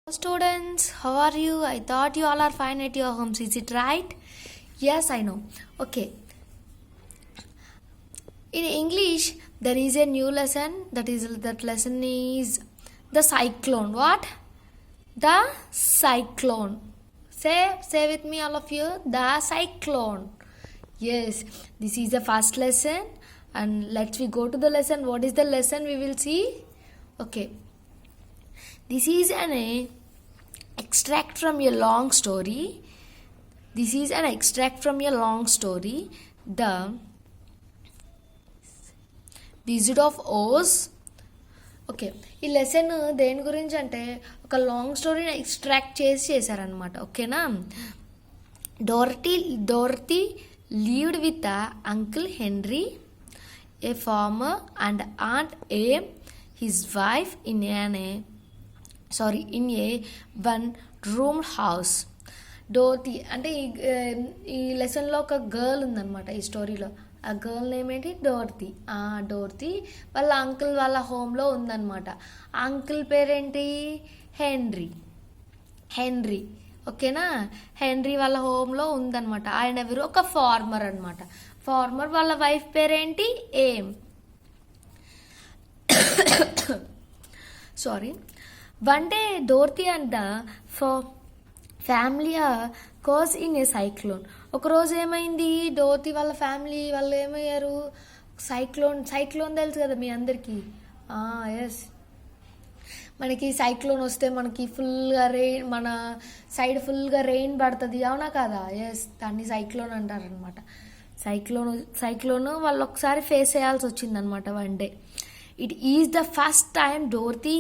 Students, how are you? I thought you all are fine at your homes. Is it right? Yes, I know. Okay. In English, there is a new lesson. That lesson is the cyclone. What? The cyclone. Say with me, all of you. The cyclone. Yes, this is the first lesson. And let's we go to the lesson. What is the lesson? We will see. Okay. This is an extract from a long story. This is an extract from a long story. The Wizard of Oz. Okay, ఈ lesson దేని గురించి అంటే ఒక long స్టోరీని extract చేశారనమాట. ఓకేనా. Dorothy lived with uncle Henry, a farmer, and aunt Em his wife in a one room house. Dorothy అంటే ఈ లెసన్లో ఒక గర్ల్ ఉందన్నమాట ఈ స్టోరీలో. ఆ గర్ల్ నేమ్ ఏంటి? డోర్తీ. డోర్తీ వాళ్ళ అంకుల్ వాళ్ళ హోమ్లో ఉందన్నమాట. ఆ అంకుల్ పేరేంటి? హెన్రీ. ఓకేనా. హెన్రీ వాళ్ళ హోమ్లో ఉందన్నమాట. ఆయన ఎవరు? ఒక ఫార్మర్ అనమాట. ఫార్మర్ వాళ్ళ వైఫ్ పేరేంటి? ఏమ్. Sorry. One day, Dorothy and the family caused in a cyclone. ఒకరోజు ఏమైంది? డోర్తీ వాళ్ళ ఫ్యామిలీ వాళ్ళు ఏమయ్యారు? సైక్లోన్ తెలుసు కదా మీ అందరికీ. ఎస్, మనకి సైక్లోన్ వస్తే మనకి ఫుల్గా రెయిన్, మన సైడ్ ఫుల్గా రెయిన్ పడుతుంది, అవునా కదా? ఎస్, దాన్ని సైక్లోన్ అంటారనమాట. సైక్లోన్ వాళ్ళు ఒకసారి ఫేస్ చేయాల్సి వచ్చిందనమాట one day. It is the first time Dorothy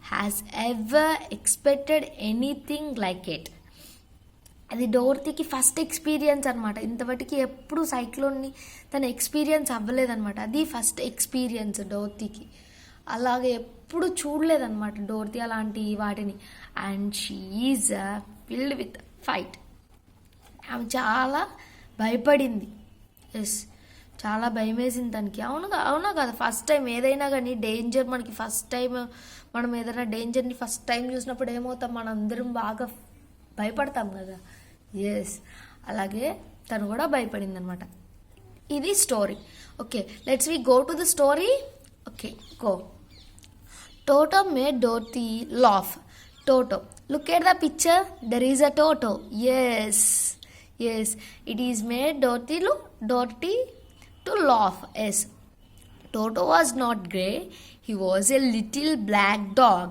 has ever expected anything like it. అది డోర్తీకి ఫస్ట్ ఎక్స్పీరియన్స్ అనమాట. ఇంతవరకు ఎప్పుడు సైక్లోన్ని తను ఎక్స్పీరియన్స్ అవ్వలేదన్నమాట. అది ఫస్ట్ ఎక్స్పీరియన్స్ డోర్తీకి. అలాగే ఎప్పుడు చూడలేదన్నమాట డోర్తీ అలాంటి వాటిని. And she is filled with fight. ఆమె చాలా భయపడింది. ఎస్, చాలా భయం వేసింది తనకి. అవునా కదా? ఫస్ట్ టైం ఏదైనా కానీ డేంజర్, మనకి ఫస్ట్ టైం మనం ఏదైనా డేంజర్ని ఫస్ట్ టైం చూసినప్పుడు ఏమవుతాం? మనం అందరం బాగా భయపడతాం కదా. ఎస్, అలాగే తను కూడా భయపడింది అనమాట. ఇది story. Okay, let's we go to the story. Okay, go. Toto made Dorothy laugh. Toto, look at the picture. There is a Toto. Yes, it is made Dorothy to laugh. Yes, Toto was not grey. He was a little black dog.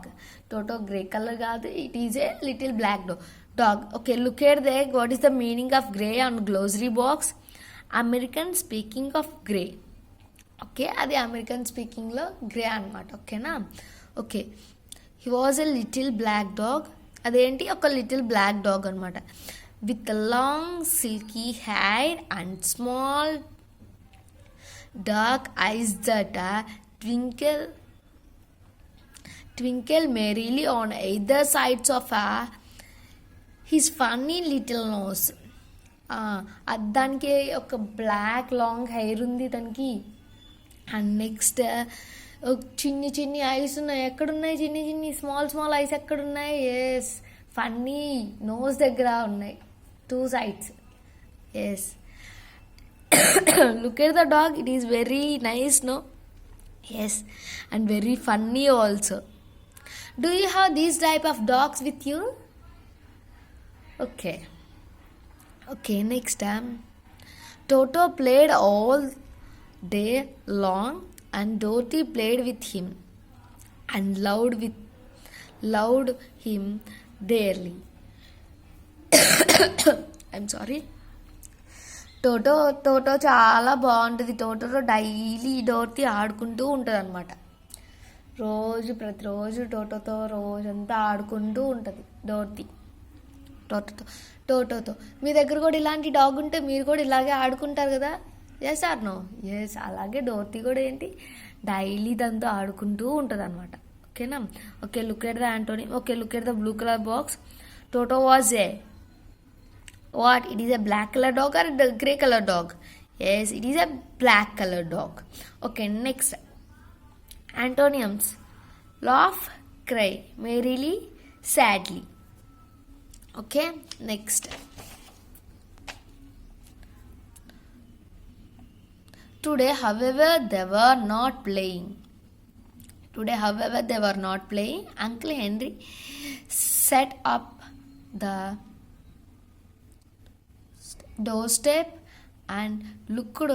Toto grey color kaadu. It is a little black dog. Okay, look at there. What is the meaning of grey on glossary box? American speaking of grey. Okay, అది American స్పీకింగ్లో grey అనమాట. ఓకేనా. Okay, he was a little black dog. అదేంటి? ఒక little black dog అనమాట. With long silky hair and small dark eyes that twinkle merrily on either sides of his funny little nose. దానికి ఒక black long hair ఉంది తనకి. And next చిన్ని ice ఉన్నాయి. ఎక్కడున్నాయి? చిన్ని స్మాల్ ఐస్ ఎక్కడున్నాయి? ఎస్, ఫన్నీ నోస్ దగ్గర ఉన్నాయి, 2 sides. Yes, look at the dog. It is very nice, no? Yes, and very funny also. Do you have these type of dogs with you? Okay, next time. Toto played all day long and Dorothy played with him and loved him dearly. I'm sorry. Toto చాలా బాగుంటుంది. టోటోతో daily డోర్తీ ఆడుకుంటూ ఉంటుంది అనమాట. ప్రతిరోజు టోటోతో రోజంతా ఆడుకుంటూ ఉంటుంది డోర్తీ. టోటోతో మీ దగ్గర కూడా ఇలాంటి డాగ్ ఉంటే మీరు కూడా ఇలాగే ఆడుకుంటారు కదా. Yes are no? ఎస్, అలాగే డోర్తీ కూడా ఏంటి డైలీ దాంతో ఆడుకుంటూ ఉంటుంది అనమాట. ఓకేనా. Okay, look at the Anthony. Okay, look at the blue colour box. Toto was what? It is a black color dog or a grey color dog? Yes, it is a black color dog. Okay, next. Antonyms: laugh, cry, merrily, sadly. Okay, next. Today, however, they were not playing. Uncle Henry set up the doorstep and looked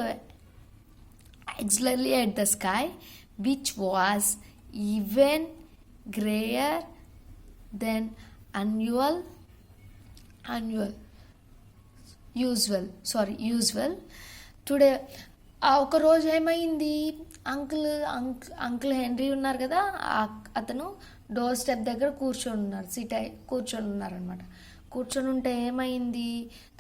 anxiously at the sky, which was even grayer than usual. Today ఒక రోజు ఏమైంది, uncle henry ఉన్నారు కదా, అతను door step దగ్గర కూర్చొని ఉన్నారనమాట. కూర్చొని ఉంటే ఏమైంది,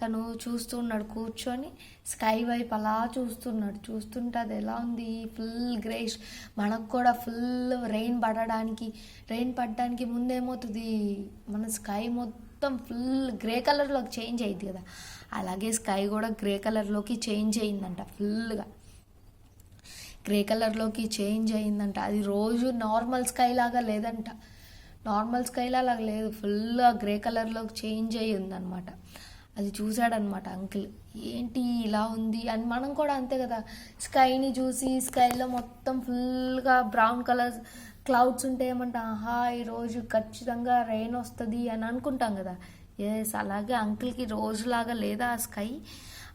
తను చూస్తూ ఉన్నాడు, కూర్చొని స్కై వైపు అలా చూస్తుంటే అది ఎలా ఉంది, ఫుల్ గ్రేష్. మనకు కూడా ఫుల్ రెయిన్ పడడానికి ముందు ఏమవుతుంది, మన స్కై మొత్తం ఫుల్ గ్రే కలర్లోకి చేంజ్ అయ్యింది కదా, అలాగే స్కై కూడా గ్రే కలర్లోకి చేంజ్ అయిందంట. ఫుల్గా గ్రే కలర్లోకి చేంజ్ అయిందంట. అది రోజు నార్మల్ స్కై లాగా లేదంట, లేదు, ఫుల్ గ్రే కలర్లోకి చేంజ్ అయ్యి ఉందన్నమాట. అది చూశాడనమాట అంకుల్, ఏంటి ఇలా ఉంది అని. మనం కూడా అంతే కదా, స్కైని చూసి స్కైలో మొత్తం ఫుల్గా బ్రౌన్ కలర్ క్లౌడ్స్ ఉంటే ఏమంటా, ఆహా ఈరోజు ఖచ్చితంగా రెయిన్ వస్తుంది అని అనుకుంటాం కదా. ఎస్, అలాగే అంకుల్కి రోజులాగా లేదా ఆ స్కై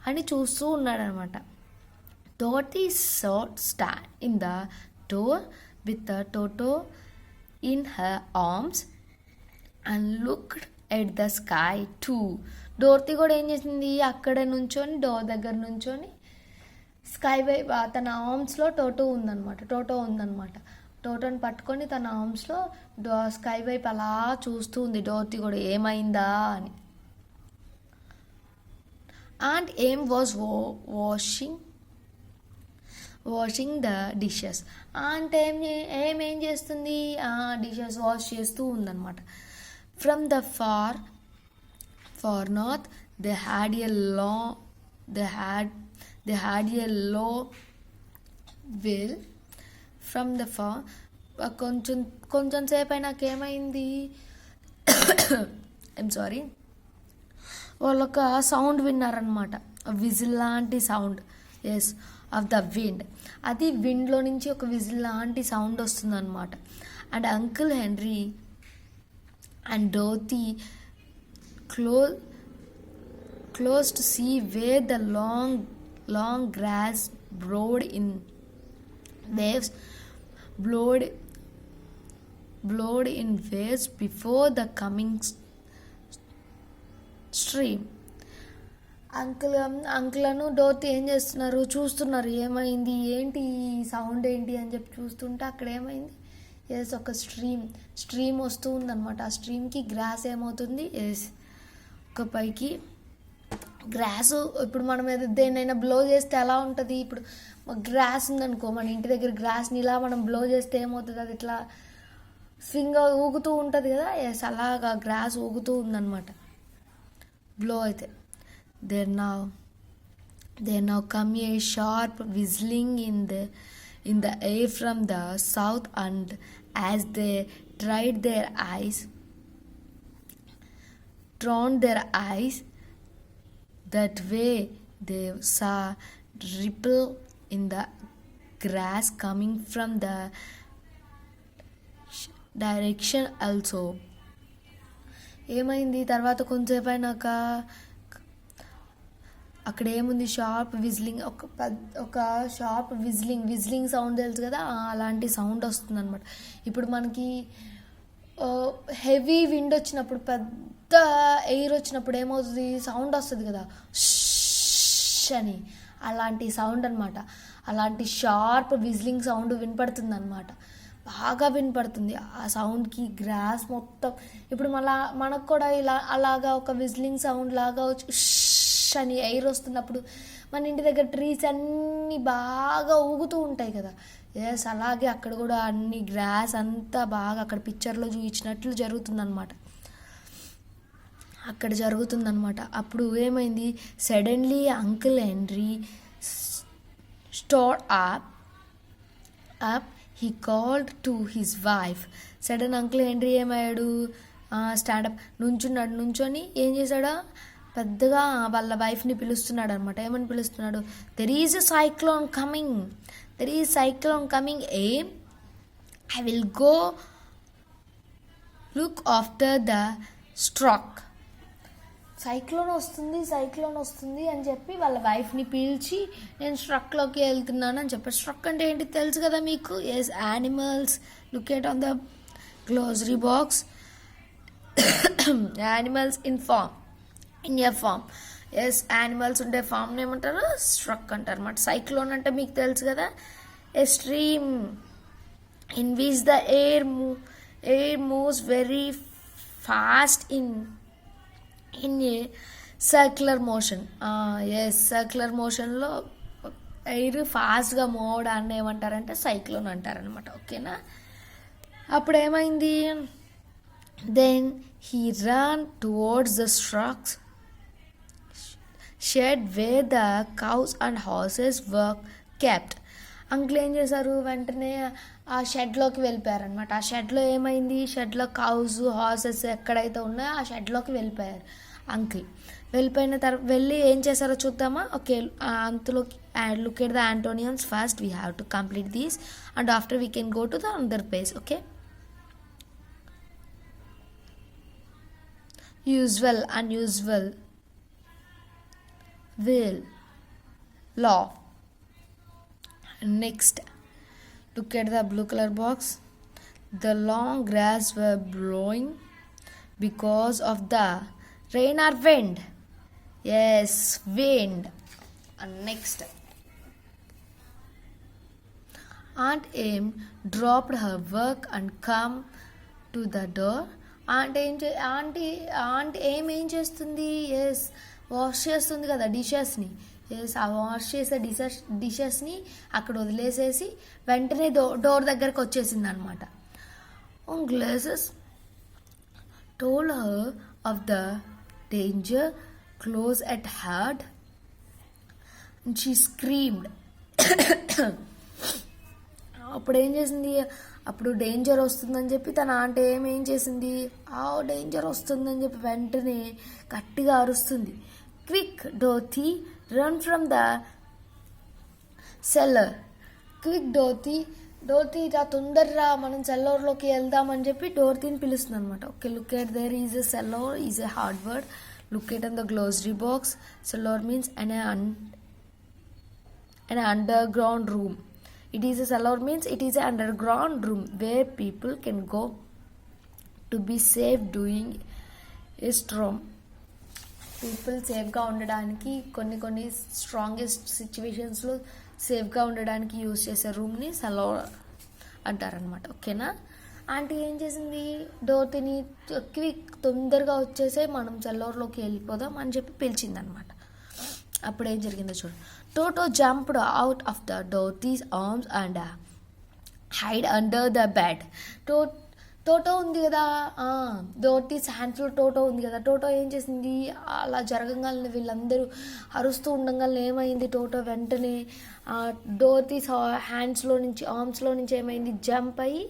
అని చూస్తూ ఉన్నాడనమాట. Dorothy stand in the door with the Toto in her arms and looked at the sky too. డోర్తీ కూడా ఏం చేసింది, అక్కడే నుంచొని డోర్ దగ్గర నుంచొని స్కై వైపు తన ఆర్మ్స్లో టోటో ఉందన్నమాట. టోటోని పట్టుకొని తన ఆర్మ్స్లో స్కై వైపు అలా చూస్తూ ఉంది డోర్తీ కూడా, ఏమైందా అని. And was washing the dishes. అంటే ఏం చేస్తుంది, డిషెస్ వాష్ చేస్తూ ఉందన్నమాట. From the far north they had a low wail. From the far కొంచెం సేపు అయినాక ఏమైంది, వాళ్ళు ఒక సౌండ్ విన్నారనమాట, విజిల్ లాంటి sound. Yes, of the wind. అది విండ్లో నుంచి ఒక విజిల్ లాంటి సౌండ్ వస్తుందన్నమాట. And uncle Henry and Dorothy close to see where the long grass blowed in waves before the coming stream. అంకులను డోర్తీ ఏం చేస్తున్నారు, చూస్తున్నారు, ఏమైంది, ఏంటి సౌండ్ ఏంటి అని చెప్పి చూస్తుంటే అక్కడ ఏమైంది, ఎస్ ఒక స్ట్రీమ్ వస్తూ ఉందన్నమాట. ఆ స్ట్రీమ్కి గ్రాస్ ఏమవుతుంది, ఎస్ ఒక పైకి గ్రాస్. ఇప్పుడు మనం దేన్నైనా బ్లో చేస్తే ఎలా ఉంటుంది, ఇప్పుడు గ్రాస్ ఉందనుకో, మన ఇంటి దగ్గర గ్రాస్ని ఇలా మనం బ్లో చేస్తే ఏమవుతుంది, అది ఇట్లా స్వింగ్ ఊగుతూ ఉంటుంది కదా. ఎస్, అలాగా గ్రాస్ ఊగుతూ ఉందన్నమాట బ్లో అయితే. There now come a sharp whistling in the air from the south, and as they turned their eyes that way, they saw ripple in the grass coming from the direction also. ఏమైంది, తర్వాత కొంచెంసేపు అయినాక అక్కడ ఏముంది, sharp whistling, ఒక sharp whistling sound తెలుసు కదా, అలాంటి సౌండ్ వస్తుంది అనమాట. ఇప్పుడు మనకి హెవీ విండ్ వచ్చినప్పుడు, పెద్ద ఎయిర్ వచ్చినప్పుడు ఏమవుతుంది, సౌండ్ వస్తుంది కదా, అని, అలాంటి సౌండ్ అనమాట. అలాంటి షార్ప్ విజిలింగ్ సౌండ్ వినపడుతుంది అనమాట, బాగా వినపడుతుంది. ఆ సౌండ్కి గ్రాస్ మొత్తం, ఇప్పుడు మనకు కూడా అలాగా ఒక విజిలింగ్ సౌండ్ లాగా వచ్చి అని ఎయిర్ వస్తున్నప్పుడు మన ఇంటి దగ్గర ట్రీస్ అన్నీ బాగా ఊగుతూ ఉంటాయి కదా. ఎస్, అలాగే అక్కడ కూడా అన్ని గ్రాస్ అంతా బాగా అక్కడ పిక్చర్లో చూపించినట్లు జరుగుతుందన్నమాట. అప్పుడు ఏమైంది, suddenly uncle henry start up he called to his wife. Sudden uncle henry ఏమయ్యాడు, స్టాండప్ నుంచొని ఏం చేశాడు, పెద్దగా వాళ్ళ వైఫ్ని పిలుస్తున్నాడు అనమాట. ఏమని పిలుస్తున్నాడు, there is a cyclone coming I will go look after the stock. Cyclone వస్తుంది అని చెప్పి వాళ్ళ వైఫ్ని పిలిచి నేను స్ట్రక్లోకి వెళ్తున్నాను అని చెప్పారు. స్ట్రక్ అంటే ఏంటి తెలుసు కదా మీకు. Yes, animals. Look at on the glossary box. Animals in a farm. Yes, animals ఉండే ఫామ్ని ఏమంటారు, స్ట్రక్ అంటారు అన్నమాట. సైక్లోన్ అంటే మీకు తెలుసు కదా, a stream in which the air moves very fast in a circular motion. Yes, circular మోషన్లో ఎయిర్ ఫాస్ట్గా మూవ్ అవడాన్ని ఏమంటారంటే సైక్లోన్ అంటారనమాట. ఓకేనా. అప్పుడు ఏమైంది, then he run towards the stocks shed where the cows and horses were kept. Uncle ఏం చేశారు, వెంటనే ఆ షెడ్లోకి వెళ్ళిపోయారనమాట. ఆ షెడ్లో ఏమైంది, షెడ్లో కౌస్ హార్సెస్ ఎక్కడైతే ఉన్నాయో ఆ షెడ్లోకి వెళ్ళిపోయారు అంకుల్. వెళ్ళిపోయిన తర్వాత వెళ్ళి ఏం చేశారో చూద్దామా. ఓకే, అంతలోకి look at the antonyms first. We have to complete these and after we can go to the another page. Okay. Usual, unusual, will, law. Next, look at the blue color box. The long grass were blowing because of the rain or wind. Yes, wind. And next, Aunt Em dropped her work and come to the door. Aunty ఏం చేస్తుంది, yes wash చేస్తుంది కదా డిషెస్ని. Yes, ఆ wash చేసే డిషెస్ని అక్కడ వదిలేసేసి వెంటనే door దగ్గరకు వచ్చేసింది అనమాట. Glasses told her of the danger close at hand. She screamed. అప్పుడు ఏం చేసింది, అప్పుడు డేంజర్ వస్తుందని చెప్పి తన ఆంటీ ఏం చేసింది, డేంజర్ వస్తుందని చెప్పి వెంటనే గట్టిగా అరుస్తుంది. Quick Dorothy, run from the cellar. Quick Dorothy రా, తొందరరా, మనం సెల్లర్లోకి వెళ్దామని చెప్పి డోర్తీని పిలుస్తుంది అనమాట. Okay, look at there is a cellar, is a hard word. Look at in the glossary box. Cellar means an underground room. It is a cellar means it is an underground room where people can go to be safe during a storm. People సేఫ్గా ఉండడానికి కొన్ని strongest సిచ్యువేషన్స్లో సేఫ్గా ఉండడానికి use చేసే రూమ్ని seller అంటారనమాట. ఓకేనా. Aunty ఏం చేసింది, డోర్తిని క్విక్ తొందరగా వచ్చేసే మనం సెల్లర్లోకి వెళ్ళిపోదాం అని చెప్పి పిలిచింది అనమాట. అప్పుడు ఏం జరిగిందో చూడండి. Toto jumped out of the Dorothy's arms and hid under the bed. Toto ఉంది కదా, డోర్టీస్ హ్యాండ్స్లో టోటో ఉంది కదా. టోటో ఏం చేసింది, అలా జరగగానే వీళ్ళందరూ అరుస్తూ ఉండగానే ఏమైంది, టోటో వెంటనే డోర్టీస్ హ్యాండ్స్లో నుంచి ఆర్మ్స్లో నుంచి ఏమైంది, జంప్ అయ్యి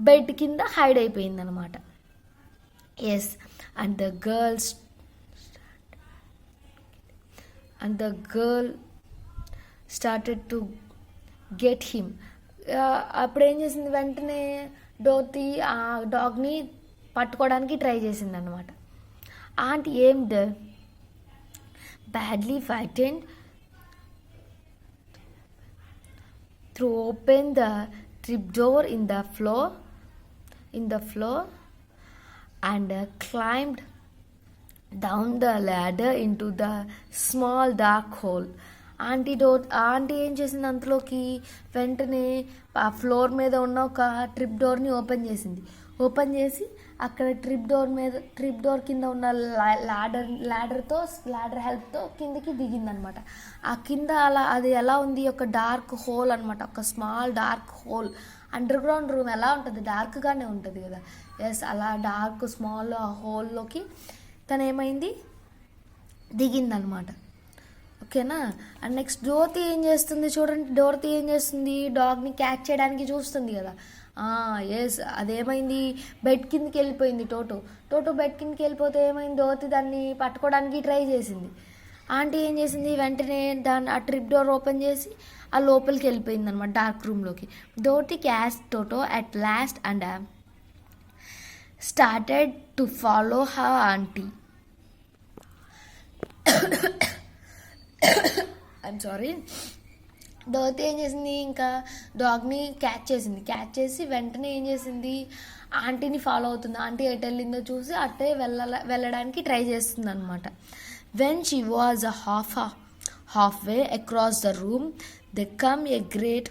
బెడ్ కింద హైడ్ అయిపోయింది అనమాట. Yes, and the girl started to get him. అప్పుడు ఏం చేసింది, వెంటనే డోర్తీ ఆ డాగ్ని పట్టుకోవడానికి ట్రై చేసింది అనమాట. Aunty aimed badly frightened threw open the trapdoor in the floor and climbed down the ladder into the small dark hole. Aunty ఏం చేసింది, అంతలోకి వెంటనే ఆ ఫ్లోర్ మీద ఉన్న ఒక ట్రిప్ డోర్ని ఓపెన్ చేసి అక్కడ ట్రిప్ డోర్ కింద ఉన్న ల్యాడర్ హెల్ప్తో కిందకి దిగిందనమాట. ఆ కింద అది ఎలా ఉంది, ఒక డార్క్ హోల్ అనమాట, ఒక small dark whole. Under ground room ఎలా ఉంటుంది, డార్క్గానే ఉంటుంది కదా. ఎస్, అలా డార్క్ స్మాల్ హోల్లోకి తను ఏమైంది, దిగిందనమాట. ఓకేనా. అండ్ నెక్స్ట్ డోర్తీ ఏం చేస్తుంది చూడండి. డోర్తీ ఏం చేస్తుంది, డాగ్ని క్యాచ్ చేయడానికి చూస్తుంది కదా. ఎస్, అదేమైంది, బెడ్ కిందకి వెళ్ళిపోయింది టోటో బెడ్ కిందకి వెళ్ళిపోతే ఏమైంది, డోర్తి దాన్ని పట్టుకోవడానికి ట్రై చేసింది. ఆంటీ ఏం చేసింది, వెంటనే దాన్ని ఆ ట్రిప్ డోర్ ఓపెన్ చేసి ఆ లోపలికి వెళ్ళిపోయింది అనమాట, డార్క్ రూమ్లోకి. Dorothy catch toto at last and started to follow her aunty. I'm sorry. Dorothy ఏం చేసింది, ఇంకా డాగ్ని క్యాచ్ చేసి వెంటనే ఏం చేసింది, ఆంటీని ఫాలో అవుతుంది. ఆంటీ ఎటు వెళ్ళిందో చూసి అట్టే వెళ్ళడానికి ట్రై చేస్తుంది అనమాట. When she was half way across the room they come a great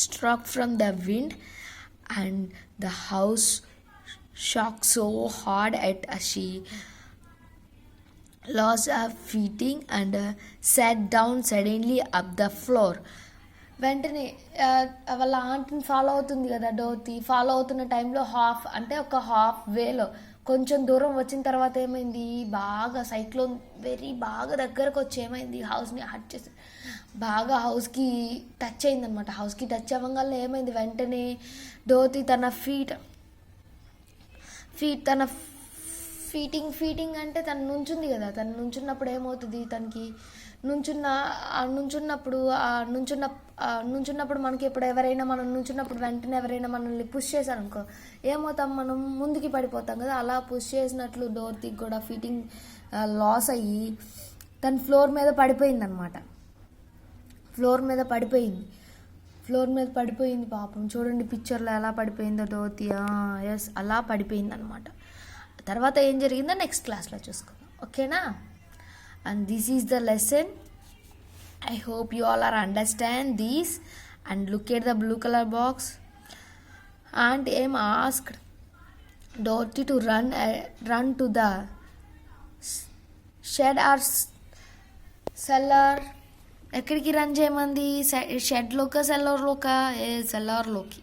struck from the wind and the house shocked so hard at she lost her footing and sat down suddenly up the floor. వెంటనే వాళ్ళ ఆంటీని follow అవుతుంది కదా Dorothy. Follow అవుతున్న టైంలో ఒక half వేలో కొంచెం దూరం వచ్చిన తర్వాత ఏమైంది, బాగా సైక్లోన్ బాగా దగ్గరకు వచ్చి ఏమైంది, హౌస్ని హట్ చేసి బాగా హౌస్కి టచ్ అయిందనమాట. హౌస్కి టచ్ అవ్వగానే ఏమైంది, వెంటనే డోర్తి తన ఫీట్ తన ఫీటింగ్ అంటే తను నుంచుంది కదా, తను నుంచున్నప్పుడు ఏమవుతుంది, తనకి నుంచున్నప్పుడు మనకి ఇప్పుడు ఎవరైనా మనం నుంచున్నప్పుడు వెంటనే ఎవరైనా మనల్ని పుష్ చేశారనుకో ఏమవుతాం, మనం ముందుకి పడిపోతాం కదా. అలా పుష్ చేసినట్లు డోర్తికి కూడా ఫీటింగ్ లాస్ అయ్యి తను ఫ్లోర్ మీద పడిపోయింది పాపం. చూడండి పిక్చర్లో ఎలా పడిపోయిందో డోర్తి. ఎస్, అలా పడిపోయింది అనమాట. తర్వాత ఏం జరిగిందో నెక్స్ట్ క్లాస్లో చూసుకుందాం, ఓకేనా? And this is the lesson. I hope you all are understand these. And look at the blue color box. Aunt M asked Dorothy to run to the shed or cellar. ఎక్కడికి run చేయమంది, షెడ్లోకా సెల్లర్లోకా? సెల్లర్లోకి.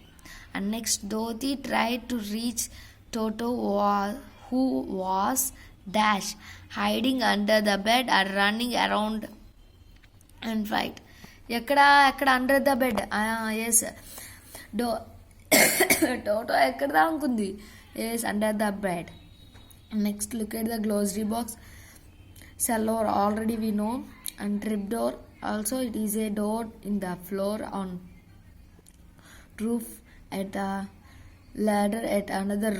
And next Dorothy tried to reach Toto who was dash hiding under the bed or running around and fight. ఎక్కడ under the bed. Yes, Toto ఎక్కడ దాకుంది, yes under the bed. Next look at the glossary box. Cellar already we know. And trip door also it is a door in the floor on roof at the ladder at another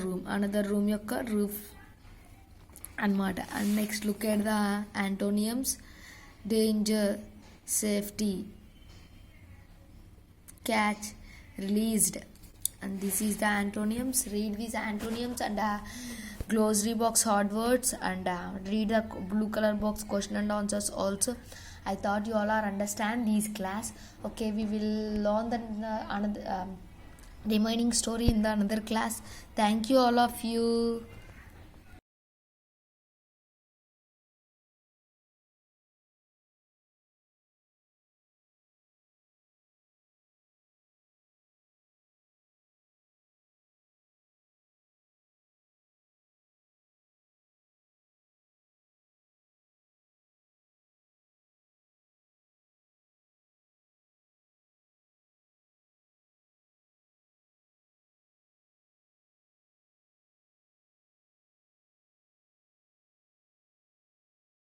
room యొక్క రూఫ్ అన్నమాట. And next look at the antonyms. Danger, safety, catch, released. And this is the antonyms. Read these antonyms and glossary box hard words and read the blue color box question and answers also. I thought you all are understand these class. Okay, we will learn the another remaining story in the another class. Thank you all of you.